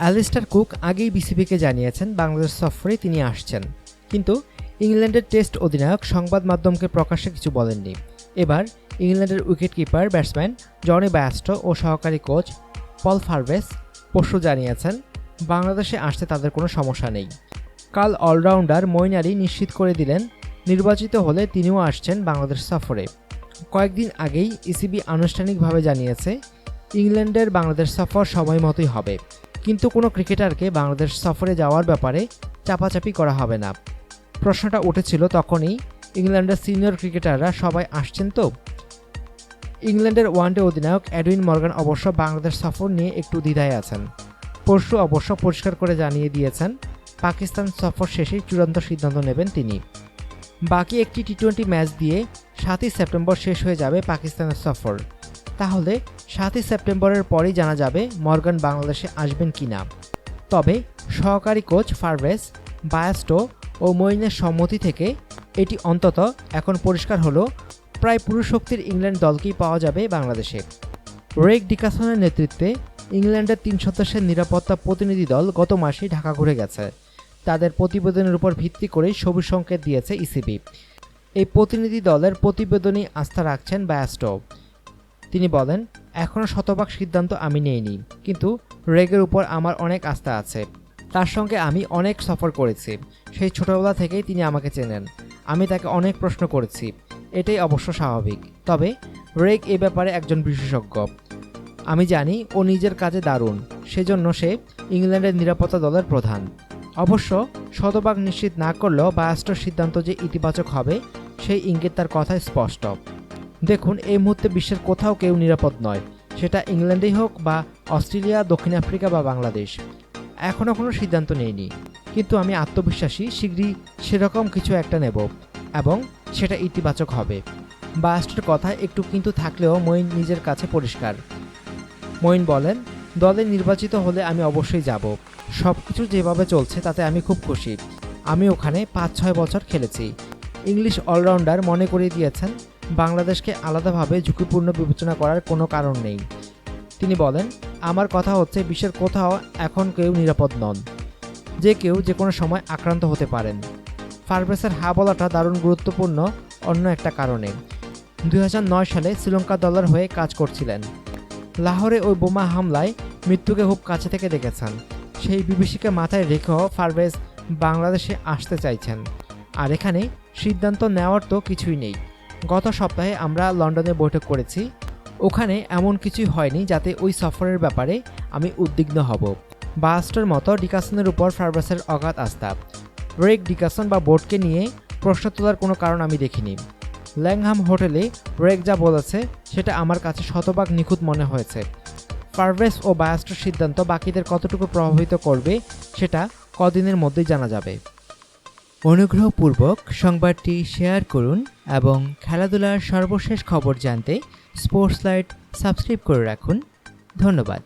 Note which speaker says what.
Speaker 1: Alastair Cook আগেই বিসিবিকে জানিয়েছেন বাংলাদেশ সফরে তিনি আসছেন, কিন্তু ইংল্যান্ডের টেস্ট অধিনায়ক সংবাদ মাধ্যমকে প্রকাশ্যে কিছু বলেননি। এবার ইংল্যান্ডের উইকেটকিপার ব্যাটসম্যান জনি বায়াস্টো ও সহকারী কোচ পল ফারভেস পরশু জানিয়েছেন বাংলাদেশে আসতে তাদের কোনো সমস্যা নেই। কাল অলরাউন্ডার মঈন আলী নিশ্চিত করে দিলেন নির্বাচিত হলে তিনিও আসছেন বাংলাদেশ সফরে। কয়েকদিন আগেই ইসিবি আনুষ্ঠানিকভাবে জানিয়েছে ইংল্যান্ডের বাংলাদেশ সফর সময় মতোই হবে, কিন্তু কোনো ক্রিকেটারকে বাংলাদেশ সফরে যাওয়ার ব্যাপারে চাপাচাপি করা হবে না। প্রশ্নটা উঠেছিল তখনই ইংল্যান্ডের সিনিয়র ক্রিকেটাররা সবাই আসছেন তো। ইংল্যান্ডের ওয়ানডে অধিনায়ক এডউইন মর্গান অবশ্য বাংলাদেশ সফর নিয়ে একটু দ্বিধায় আছেন। পরশু অবশ্য পরিষ্কার করে জানিয়ে দিয়েছেন পাকিস্তান সফর শেষেই চূড়ান্ত সিদ্ধান্ত নেবেন তিনি। বাকি একটি টি-20 ম্যাচ দিয়ে 7ই সেপ্টেম্বর শেষ হয়ে যাবে পাকিস্তানের সফর। তাহলে 7ই সেপ্টেম্বরের পরেই জানা যাবে মর্গান বাংলাদেশে আসবেন কিনা। তবে সহকারী কোচ ফারভেস, বায়াস্টো ও মঈনের সম্মতি থেকে এটি অন্তত এখন পরিষ্কার হলো প্রায় পুরো শক্তির ইংল্যান্ড দলকেই পাওয়া যাবে বাংলাদেশে। রেগ ডিকাসনের নেতৃত্বে ইংল্যান্ডের 3 সদস্যের নিরাপত্তা প্রতিনিধি দল গত মাসেই ঢাকা ঘুরে গেছে। তাদের প্রতিবেদনের উপর ভিত্তি করেই সবুজ সংকেত দিয়েছে ইসিবি। এই প্রতিনিধি দলের প্রতিবেদনই আস্থা রাখছেন বায়াস্টো। তিনি বলেন, এখনও শতভাগ সিদ্ধান্ত আমি নেইনি, কিন্তু রেগের উপর আমার অনেক আস্থা আছে। তার সঙ্গে আমি অনেক সফর করেছি, সেই ছোটবেলা থেকেই তিনি আমাকে চেনেন। আমি তাকে অনেক প্রশ্ন করেছি, এটাই অবশ্য স্বাভাবিক। তবে রেগ এ ব্যাপারে একজন বিশেষজ্ঞ। আমি জানি ও নিজের কাজে দারুণ, সেজন্য সে ইংল্যান্ডের নিরাপত্তা দলের প্রধান। অবশ্য শতভাগ নিশ্চিত না করলেও বায়াস্টোর সিদ্ধান্ত যে ইতিবাচক হবে সেই ইঙ্গিত তার কথায় স্পষ্ট। দেখুন, এই মুহূর্তে বিশ্বের কোথাও কেউ নিরাপদ নয়, সেটা ইংল্যান্ডেই হোক বা অস্ট্রেলিয়া, দক্ষিণ আফ্রিকা বা বাংলাদেশ। এখনও কোনো সিদ্ধান্ত নেইনি, কিন্তু আমি আত্মবিশ্বাসী শীঘ্রই সেরকম কিছু একটা নেব এবং সেটা ইতিবাচক হবে। বায়াস্টোর কথায় একটু কিন্তু থাকলেও মঈন নিজের কাছে পরিষ্কার। মঈন বলেন, দলে নির্বাচিত হলে আমি অবশ্যই যাব। সব কিছু যেভাবে চলছে তাতে আমি খুব খুশি। আমি ওখানে 5-6 বছর খেলেছি। ইংলিশ অলরাউন্ডার মনে করিয়ে দিয়েছেন বাংলাদেশকে আলাদাভাবে ঝুঁকিপূর্ণ বিবেচনা করার কোনো কারণ নেই। তিনি বলেন, আমার কথা হচ্ছে বিশ্বের কোথাও এখন কেউ নিরাপদ নন, যে কেউ যে কোনো সময় আক্রান্ত হতে পারেন। ফারভেসের হা বলাটা দারুণ গুরুত্বপূর্ণ অন্য একটা কারণে। 2009 সালে শ্রীলঙ্কা দলের হয়ে কাজ করছিলেন। লাহোরে ওই বোমা হামলায় মৃত্যুকে খুব কাছে থেকে দেখেছেন। সেই বিভীষিকা মাথায় রেখেও ফারভেস বাংলাদেশে আসতে চাইছেন। আর এখানে সিদ্ধান্ত নেওয়ার তো কিছুই নেই। গত সপ্তাহে আমরা লন্ডনে বৈঠক করেছি, ওখানে এমন কিছুই হয়নি যাতে ওই সফরের ব্যাপারে আমি উদ্বিগ্ন হব। বায়াস্টোর মতো ডিকাসনের উপর ফারভেসের অগাধ আস্থা। রেগ ডিকাসন বা বোর্ডকে নিয়ে প্রশ্ন তোলার কোনো কারণ আমি দেখিনি। ল্যাংহাম হোটেলে রেগ যা বলেছে সেটা আমার কাছে শতভাগ নিখুঁত মনে হয়েছে। ফারভেস ও বায়াস্টোর সিদ্ধান্ত বাকিদের কতটুকু প্রভাবিত করবে সেটা কদিনের মধ্যেই জানা যাবে। অনুগ্রহপূর্বক সংবাদটি শেয়ার করুন এবং খেলাধুলার সর্বশেষ খবর জানতে স্পোর্টস লাইট সাবস্ক্রাইব করে রাখুন। ধন্যবাদ।